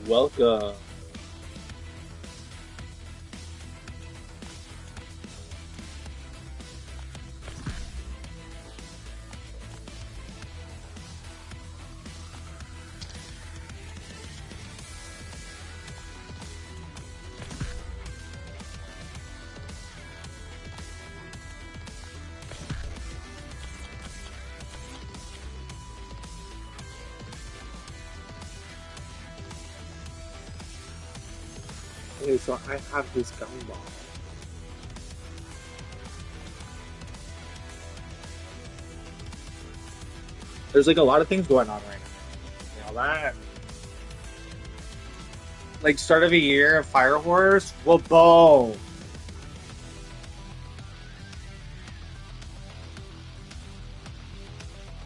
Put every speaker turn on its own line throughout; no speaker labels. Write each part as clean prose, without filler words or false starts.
Welcome. Okay, so I have this gun ball. There's like a lot of things going on right now. You know that? Like start of a year, Fire Horse, well, boom.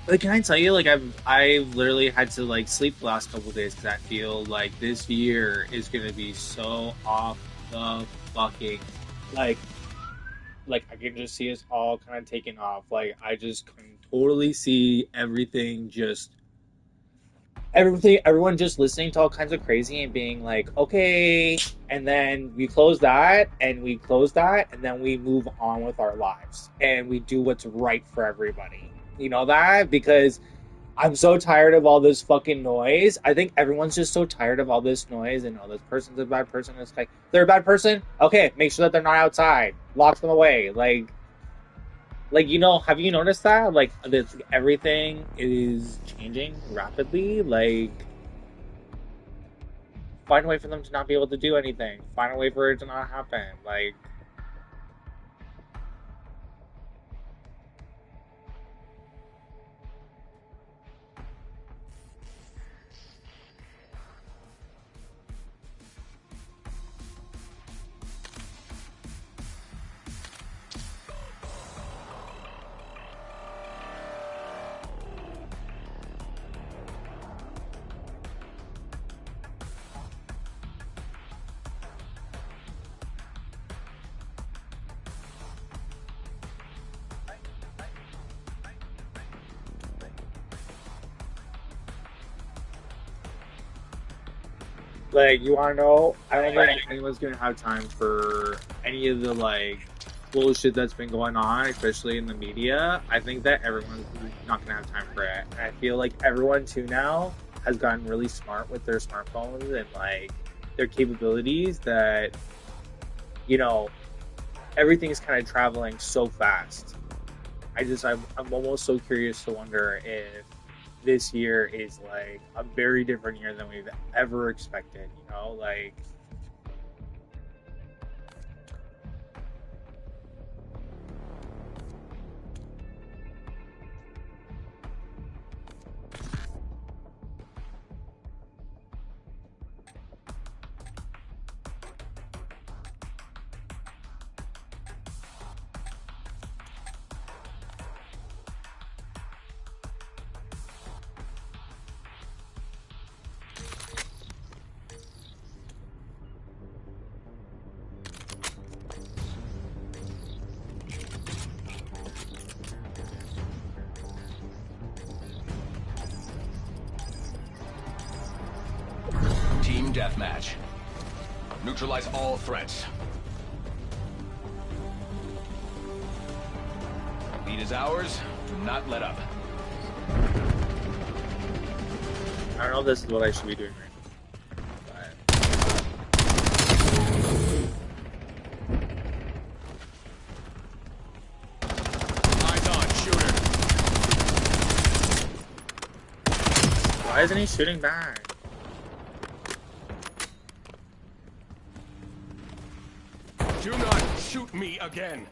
Like, can I tell you, like I've literally had to like sleep the last couple of days because I feel like this year is gonna be so off the fucking like like I can just see us all kind of taking off. Like I just can totally see everyone just listening to all kinds of crazy and being like, okay, and then we close that and we close that and then we move on with our lives and we do what's right for everybody. You know that? Because I'm so tired of all this fucking noise. I think everyone's just so tired of all this noise and oh, this person's a bad person. It's like, they're a bad person? Okay, make sure that they're not outside. Lock them away. Like have you noticed that? Like, everything is changing rapidly. Like, find a way for them to not be able to do anything. Find a way for it to not happen. Like, you wanna know? I don't think anyone's gonna have time for any of the bullshit that's been going on, especially in the media. I think that everyone's not gonna have time for it. And I feel like everyone too now has gotten really smart with their smartphones and their capabilities that you know everything is kind of traveling so fast. I'm almost so curious to wonder if this year is like a very different year than we've ever expected.
Team deathmatch. Neutralize all threats. Lead is ours. Do not let up.
I don't know if this is what I should be doing right
Eyes on, shooter.
Why isn't he shooting back?
Do not shoot me again.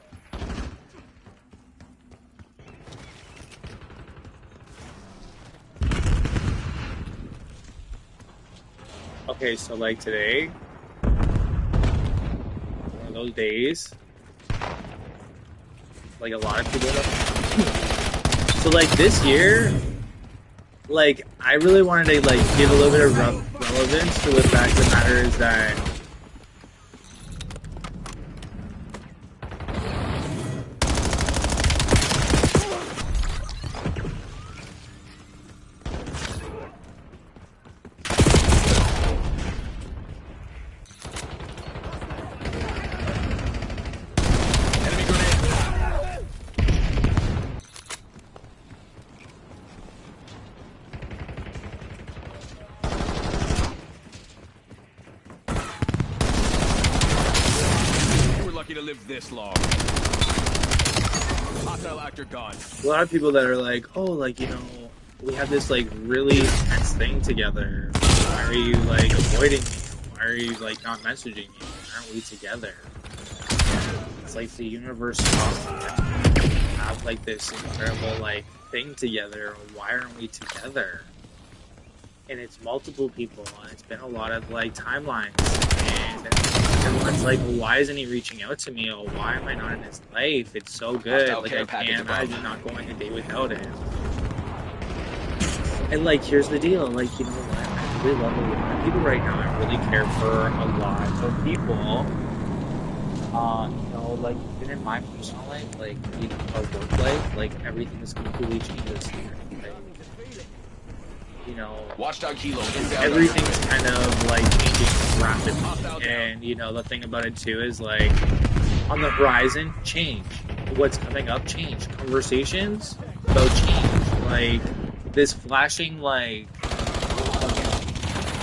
Okay, so like today, one of those days, like a lot of people so like this year, like I really wanted to like give a little bit of relevance to the fact of the matter is that
To live this long. Hostile actor gone.
a lot of people that are like, oh, like, you know, we have this like really intense thing together. Why are you like avoiding me? Why are you like not messaging me? Why aren't we together? It's like the universe have like this incredible like thing together. Why aren't we together? And it's multiple people, and it's been a lot of like timelines, and everyone's like, well, why isn't he reaching out to me? Oh, why am I not in his life? It's so good. Like I can't imagine not going a day without it. And like, here's the deal. Like, you know what? I really love a lot of people right now. I really care for a lot of people. You know, like even in my personal life, like you know, our work life, like everything is completely changed this year. You know,
Watchdog Kilo.
Everything's kind of like changing rapidly, and you know the thing about it too is like on the horizon, change. What's coming up, change. Conversations about change. Like this flashing, like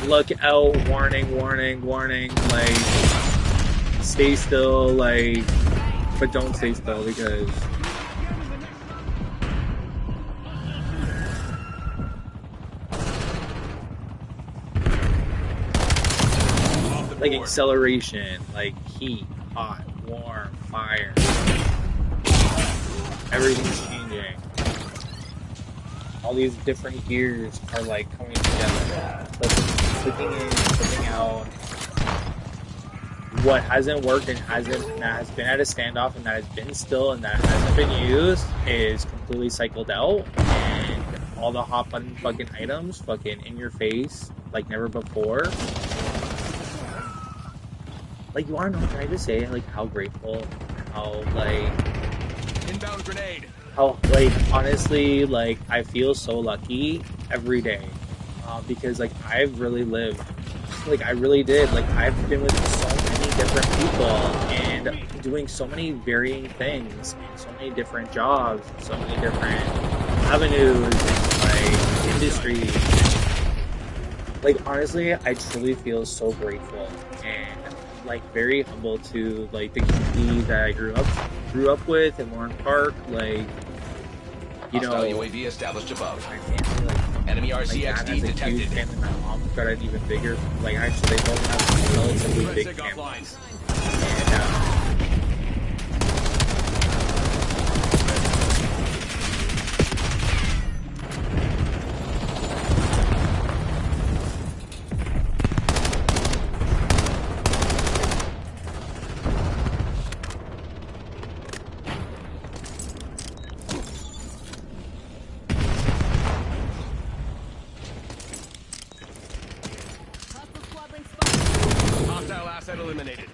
look out, warning, warning, warning. Like stay still, like, but don't stay still because. Like acceleration, like heat, hot, warm, fire. Everything's changing. All these different gears are like coming together. Like clicking in, clicking out. What hasn't worked and that has been at a standoff and that has been still and that hasn't been used is completely cycled out. And all the hot button fucking items fucking in your face like never before. Like, you wanna know, can I just say, like, how grateful, how, like...
Inbound grenade!
How, like, honestly, like, I feel so lucky every day. Because, like, I've really lived. Like, I really did. Like, I've been with so many different people and doing so many varying things and so many different jobs, so many different avenues and, like, industries. Like, honestly, I truly feel so grateful and like very humble to like the community that I grew up with in Lawrence Park. Like, you know,
UAV established above.
My family, like,
enemy RCXD detected.
Huge family. My mom's got an even bigger. Like, actually, they both have relatively big families. And
Asset eliminated.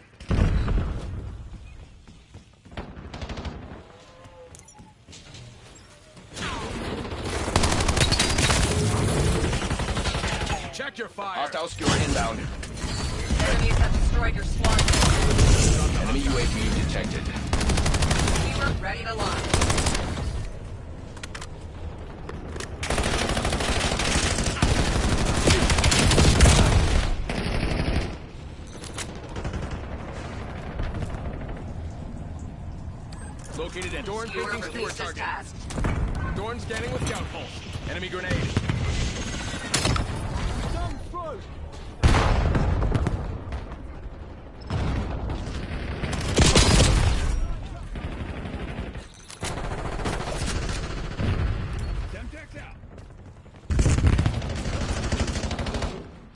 Check your fire. Hostile skewer inbound.
Enemies have destroyed your squad.
Enemy UAV detected.
Receiver ready to launch.
Located at Dorn facing skewer target. Dorn scanning with scout pulse. Enemy grenade.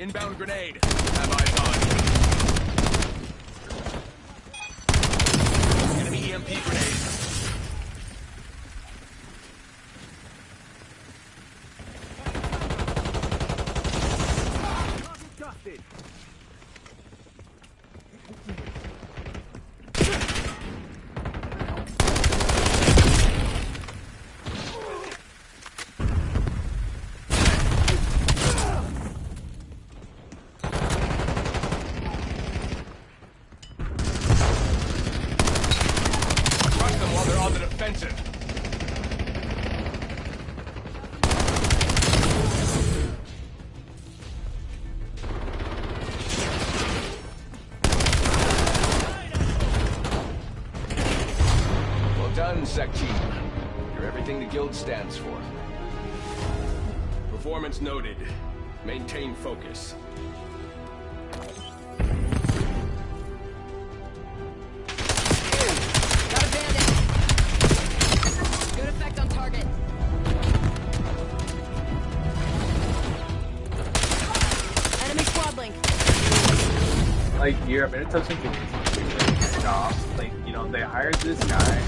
Inbound grenade. Have eyes on. Enemy EMP grenade. Sec team. You're everything the guild stands for. Performance noted. Maintain focus.
Got a bandit. Good effect on target. Enemy squad link.
Like, you're a minute of some job. Like, you know, they hired this guy.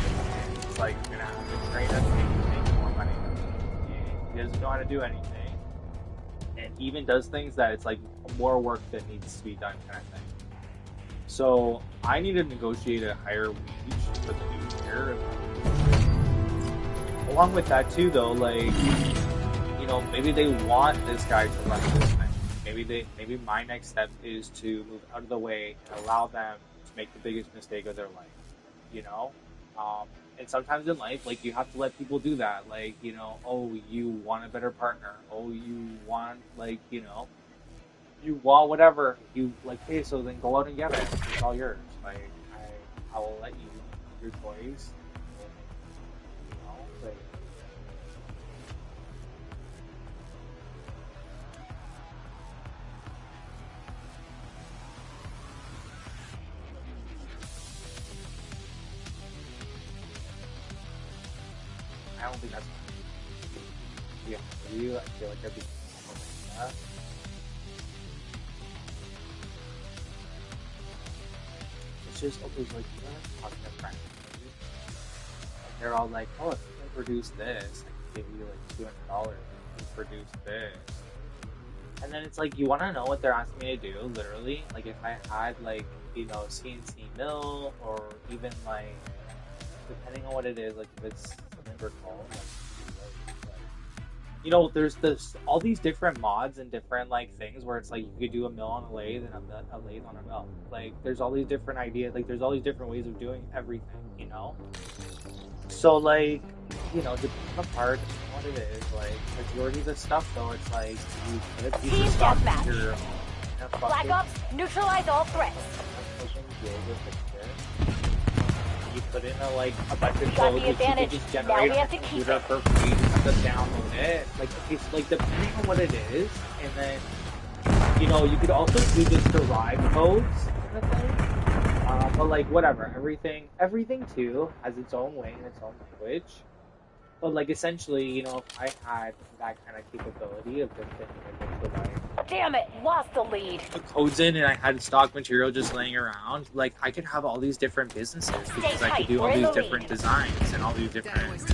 Like, gonna have to train us to make more money. He doesn't know how to do anything, and even does things that it's like more work that needs to be done, kind of thing. So I need to negotiate a higher wage for the new year. Along with that too, though, like, you know, maybe they want this guy to run this thing. Maybe my next step is to move out of the way and allow them to make the biggest mistake of their life. You know. And sometimes in life, like, you have to let people do that. Like, you know, oh, you want a better partner. Oh, you want, like, you know, you want whatever. You, like, hey, so then go out and get it. It's all yours. Like, I will let you your choice. You know, like, I don't think that's yeah, for you, I feel like I'd be like that. It's just, okay, so like, you're talking to friends, maybe? And they're all like, oh, if you can produce this, I can give you like $200 to produce this. And then it's like, you want to know what they're asking me to do, literally? Like, if I had, like, you know, CNC mill, or even, like, depending on what it is, like, if it's something vertical, like, you know, there's all these different mods and different, like, things where it's like you could do a mill on a lathe and a lathe on a mill. Like, there's all these different ideas, like, there's all these different ways of doing everything, you know? So, like, you know, depending on the part, what it is, like, majority of the stuff, though, it's like, you put a piece of stuff in your
Black Ops, neutralize all threats.
You put in a bunch of code, which you can just generate on the computer for free. You have to download it. Like, it's like, depending on what it is, and then, you know, you could also do just derived codes, kind of thing. But like, whatever, everything too has its own way and its own language. But like, essentially, you know, if I had that kind of capability of just being able to, like,
damn it, lost the lead.
put codes in, and I had stock material just laying around, like, I could have all these different businesses because I could do all these different designs and all these different,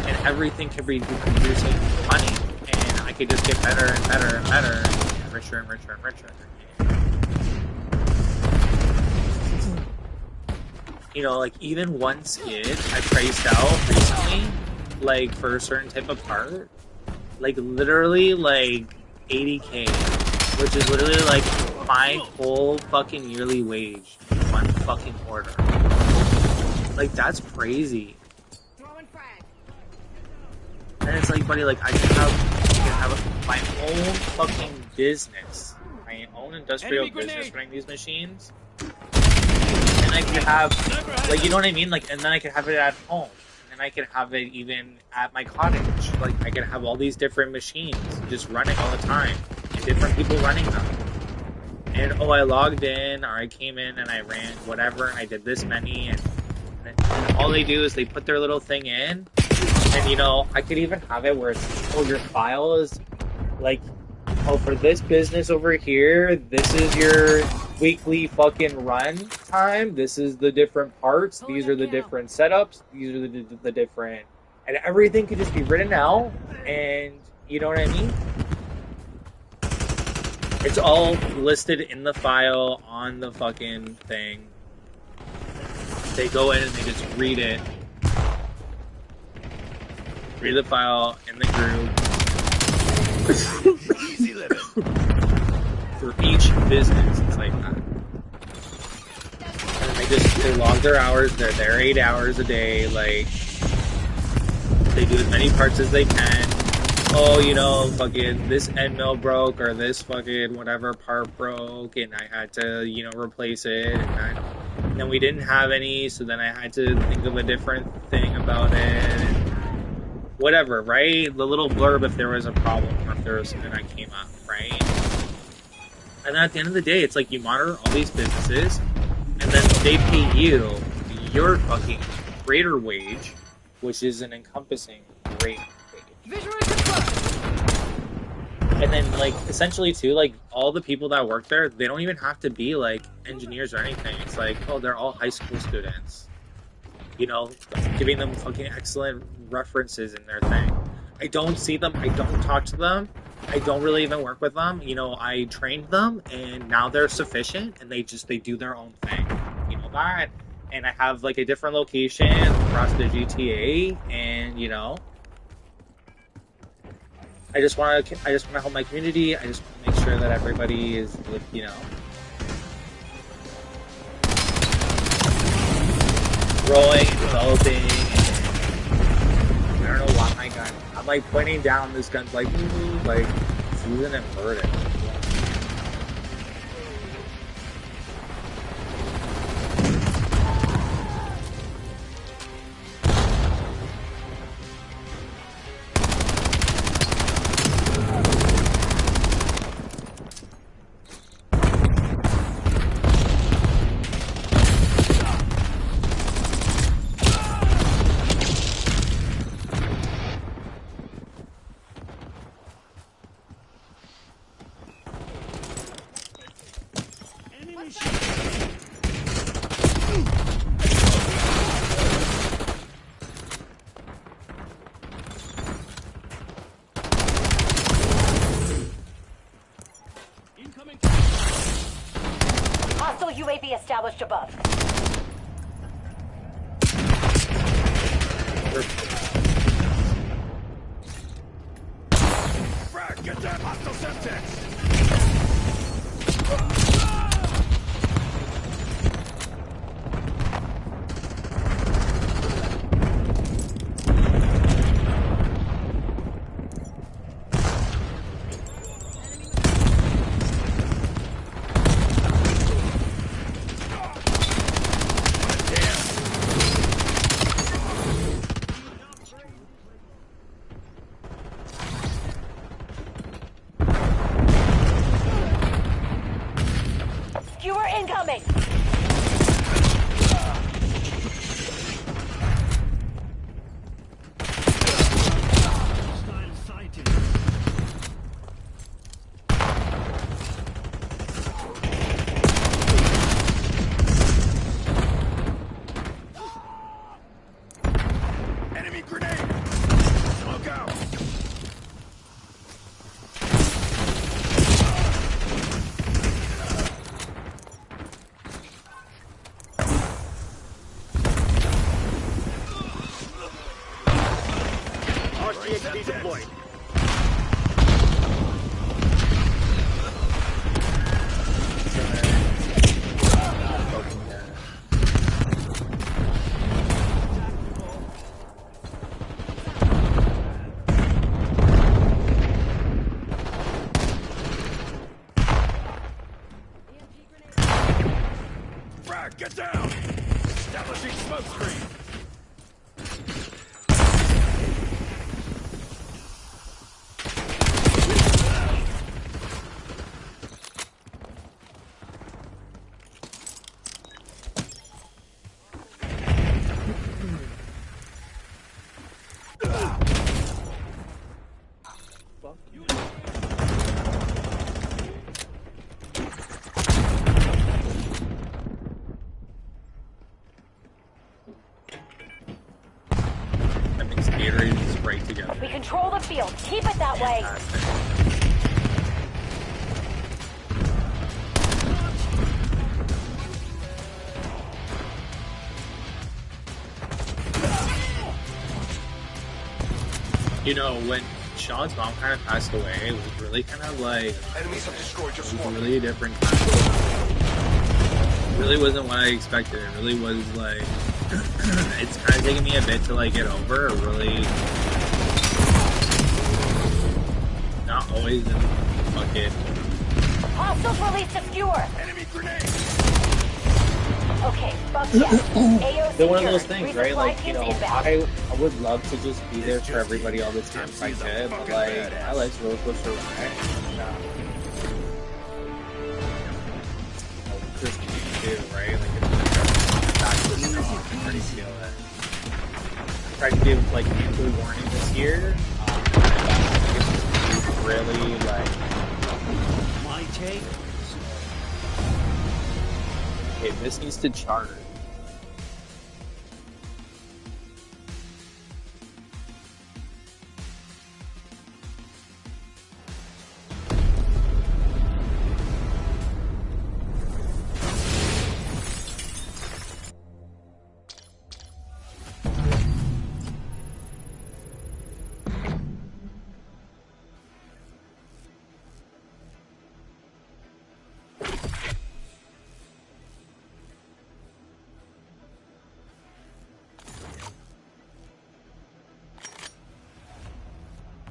and everything could be producing money, and I could just get better and better and better, and richer and richer and richer. You know, like, even one skid I priced out recently, like, for a certain type of part, like, literally, like, 80K, which is literally, like, my whole fucking yearly wage in one fucking order. Like, that's crazy. And it's like, buddy, like, I can have my own fucking business, my own industrial business running these machines. And I could have, like, you know what I mean? Like, and then I could have it at home. And I could have it even at my cottage. Like, I could have all these different machines just running all the time. And different people running them. And, oh, I logged in, or I came in and I ran whatever, and I did this many. And all they do is they put their little thing in. And, you know, I could even have it where it's, oh, your file is, like, oh, for this business over here, this is your weekly fucking run time. This is the different parts. These are the different setups. These are the different, and everything could just be written out, and you know what I mean? It's all listed in the file on the fucking thing. They go in and they just read it. Read the file in the group.
Easy living.
For each business, it's like that. And they log their hours. They're there 8 hours a day. Like, they do as many parts as they can. Oh, you know, fucking this end mill broke, or this fucking whatever part broke, and I had to, you know, replace it. And then we didn't have any, so then I had to think of a different thing about it. And whatever, right? The little blurb if there was a problem or if there was something that came up, right? And then at the end of the day, it's like you monitor all these businesses, and then they pay you your fucking greater wage, which is an encompassing rate wage.
Visual confirmed.
And then, like, essentially, too, like, all the people that work there, they don't even have to be, like, engineers or anything. It's like, oh, they're all high school students. You know, giving them fucking excellent references in their thing. I don't see them. I don't talk to them. I don't really even work with them. You know, I trained them, and now they're sufficient, and they do their own thing. You know that? And I have, like, a different location across the GTA, and, you know, I just want to help my community. I just want to make sure that everybody is, you know, growing, developing. I don't know why my gun. I'm like pointing down. This gun's like season and burden.
Hostile UAV established above.
Frag, get that hostile subtext.
Skewer incoming!
Enemy grenade. Smoke out. RCXD deployed. Frag, get down! Establishing smoke screen.
field. Keep it that way.
You know, when Sean's mom kind of passed away, it was really kind of like,
Enemies have destroyed your
it was
swarm.
really a different kind of, it really wasn't what I expected. It really was like, it's kind of taking me a bit to like get over. It really, not always in fucking.
Hostiles released a skewer.
Enemy grenade!
Okay, fuck yes. AO
They're one of
secured.
those things, right?
Resupply
Like, you
teams
know,
inbound.
I would love to just be there for everybody all the time if I could, but like, my life's roller coaster ride. Christmas too, right? Like, it's back to the song. I already feel it. I tried to give like ample warning this year. It's really like
My take?
okay, this needs to charge.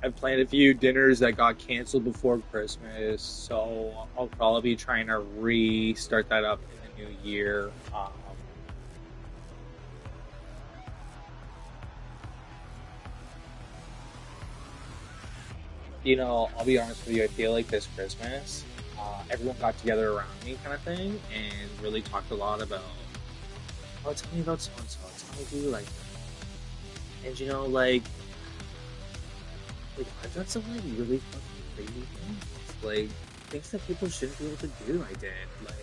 I've planned a few dinners that got canceled before Christmas, so I'll probably be trying to restart that up in the new year. You know, I'll be honest with you, I feel like this Christmas, everyone got together around me kind of thing and really talked a lot about, oh, tell me about so-and-so, tell me who you like. And you know, like I've done some like really fucking crazy things. Like things that people shouldn't be able to do, I did. Like,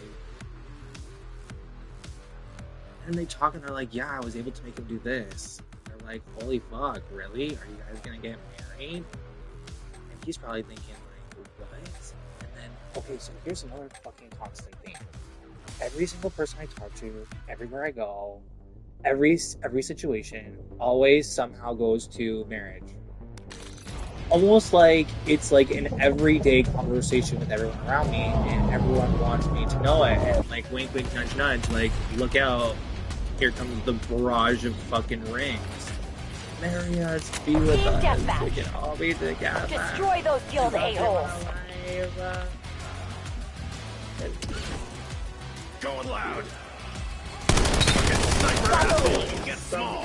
and they talk and they're like, yeah, I was able to make him do this. They're like, holy fuck, really? Are you guys gonna get married? And he's probably thinking like, what? And then, okay, so here's another fucking constant thing. Every single person I talk to, everywhere I go, every situation, always somehow goes to marriage. Almost like it's like an everyday conversation with everyone around me, and everyone wants me to know it. And like, wink, wink, nudge, nudge. Like, look out! Here comes the barrage of fucking rings. Marry us, be with
Team
us.
deathmatch.
We can all be together.
Destroy those guild a-holes.
Going loud! Fucking sniper asshole! Get small!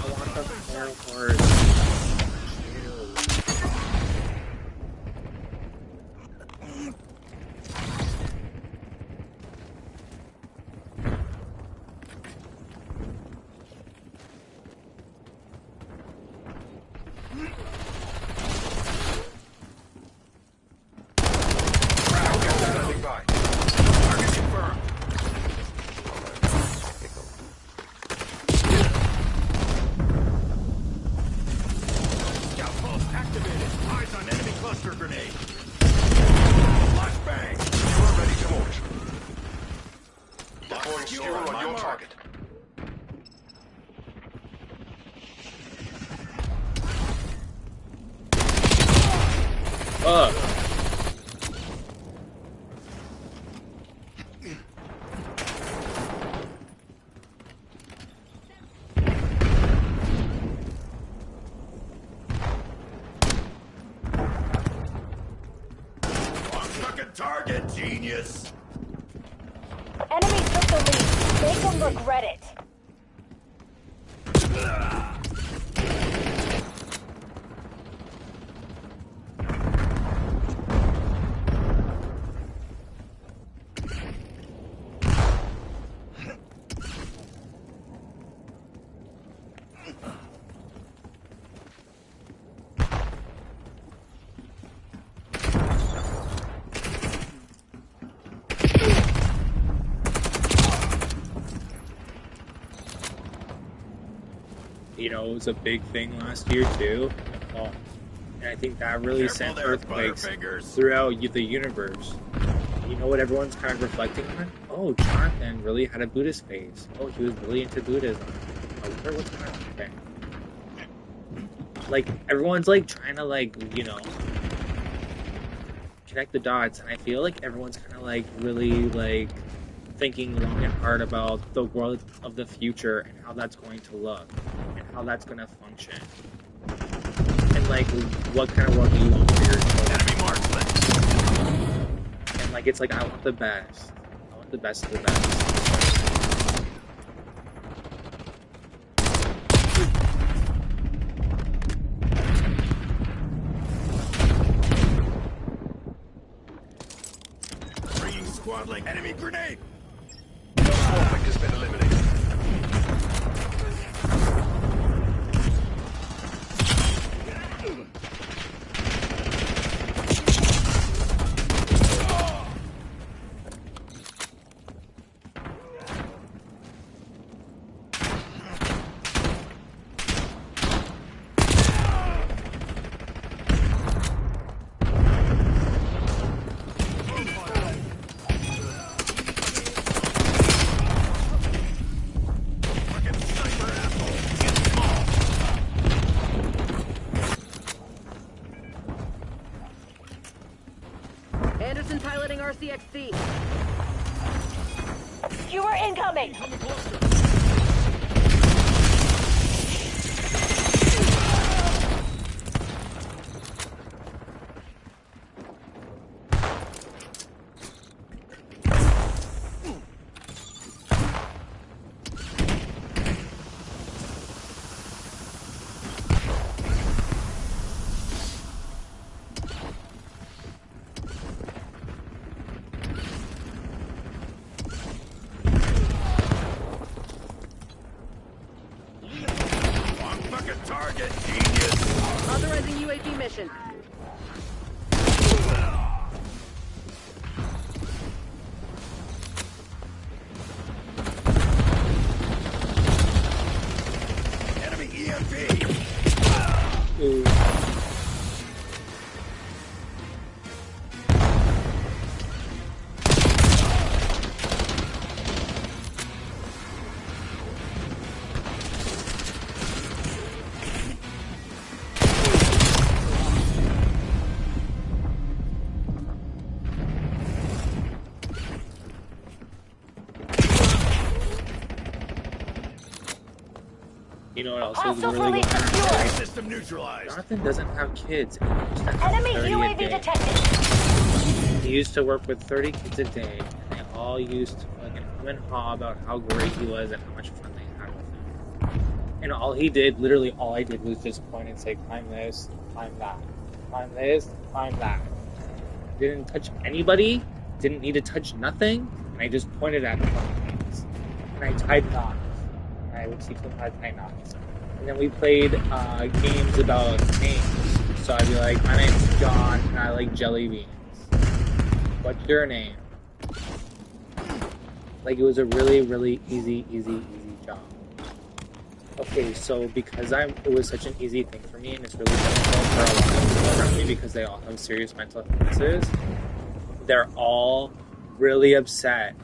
I want the full horse.
Standing by. Target confirmed. Scout post activated. Eyes on enemy cluster grenade. Flashbang. Skewer ready to launch. Deploying skewer on your target.
Fuck.
Fucking target, genius.
Enemies took the lead. Make them regret it.
you know, it was a big thing last year too. Oh, and I think that really sent earthquakes throughout the universe. You know what everyone's kind of reflecting on? Oh, Jonathan really had a Buddhist phase. Oh, he was really into Buddhism. I wonder what's going to happen. Like, everyone's, like, trying to, like, you know, connect the dots, and I feel like everyone's kind of, like, really, like, thinking long and hard about the world of the future and how that's going to look and how that's going to function. And, like, what kind of world do you want for your children?
Enemy marksman.
And, like, it's like, I want the best. I want the best of the best.
Bringing squad link. Enemy grenade. Conflict has been eliminated.
Anderson piloting RCXD.
Skewer incoming!
Target, genius!
Authorizing UAV mission.
Enemy EMP!
Ooh. You know what else is
Hostiles
really
released
going
the
on?
skewer!
System neutralized.
Jonathan doesn't have kids. And he used to have
Enemy
30 a
UAV
day.
detected!
He used to work with 30 kids a day, and they all used to fucking hum and haw about how great he was and how much fun they had with him. And all he did, literally all I did, was just point and say, climb this, climb that. Climb this, climb that. Didn't touch anybody, didn't need to touch nothing, and I just pointed at things. And I tied knots. And I would teach them how to tie knots. And then we played games about names. So I'd be like, my name's John, and I like jelly beans. What's your name? Like, it was a really, really easy job. Okay, so because it was such an easy thing for me, and it's really difficult for a lot of people around me because they all have serious mental illnesses, they're all really upset,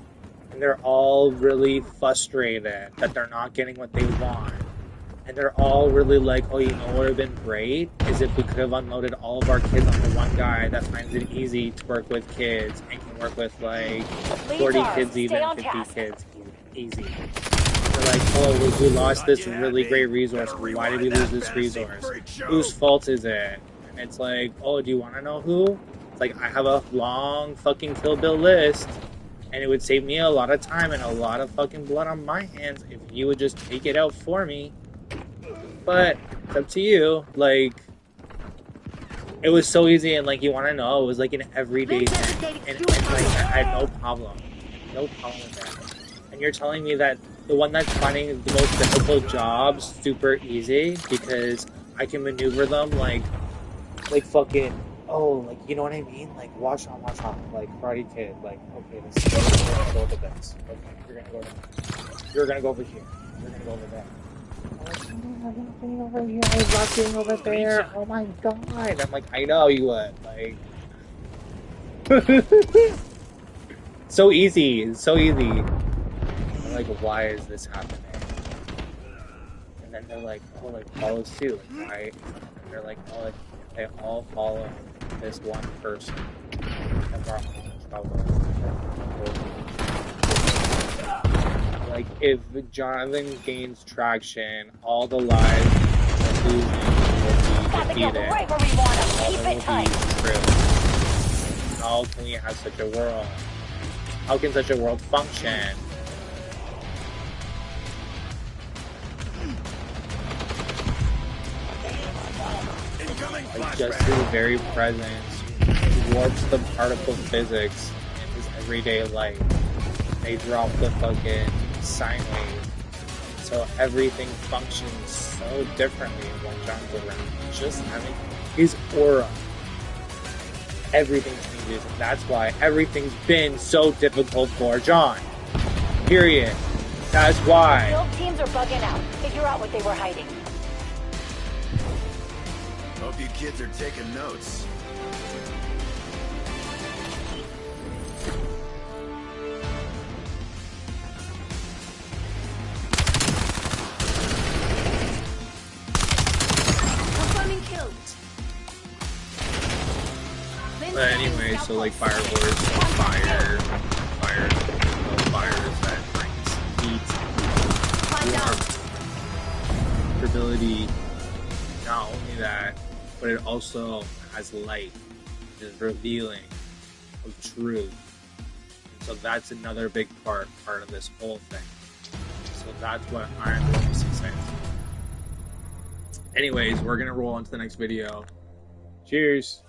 and they're all really frustrated that they're not getting what they want. And they're all really like, oh, you know what would have been great? Is if we could have unloaded all of our kids on the one guy that finds it easy to work with kids and can work with like 40 kids, even 50 kids, easy. They're like, oh, we lost this really great resource. Why did we lose this resource? Whose fault is it? And it's like, oh, do you want to know who? It's like, I have a long fucking Kill Bill list, and it would save me a lot of time and a lot of fucking blood on my hands if you would just take it out for me. But it's up to you. Like, it was so easy, and like, you want to know, it was like an everyday thing, and like, I had no problem with that. And you're telling me that the one that's finding the most difficult jobs super easy because I can maneuver them like fucking, oh, like, you know what I mean? Like, watch on, like Karate Kid. Like, okay, this is going to go to this. Okay, you're gonna go over here. You're gonna go over there. I'm walking over here. I'm walking over there. Oh my god! I'm like, I know you would. Like, so easy, so easy. I'm like, why is this happening? And then they're like, oh, like follow suit. Like, why? And they're like, oh, like, they all follow this one person, and we're all in trouble. Like, if Jonathan gains traction, all the lives that losing will
Got
be
the kill
defeated.
right where we want
All
them. Keep
that
it
will
tight.
be true. How can we have such a world? How can such a world function? Like, just his very presence warps the particle physics in his everyday life. They drop the fucking sine wave, so everything functions so differently when John's around. Just having his aura, everything changes, and that's why everything's been so difficult for John. Period. That's why.
Build teams are bugging out. Figure out what they were hiding.
Hope you kids are taking notes.
Confirming kill.
But anyway, so like fire wars, fires that brings heat, warmth, stability. Not only that, but it also has light, which is revealing of truth. And so that's another big part of this whole thing. So that's what I'm focusing on. Anyways, we're gonna roll on to the next video. Cheers.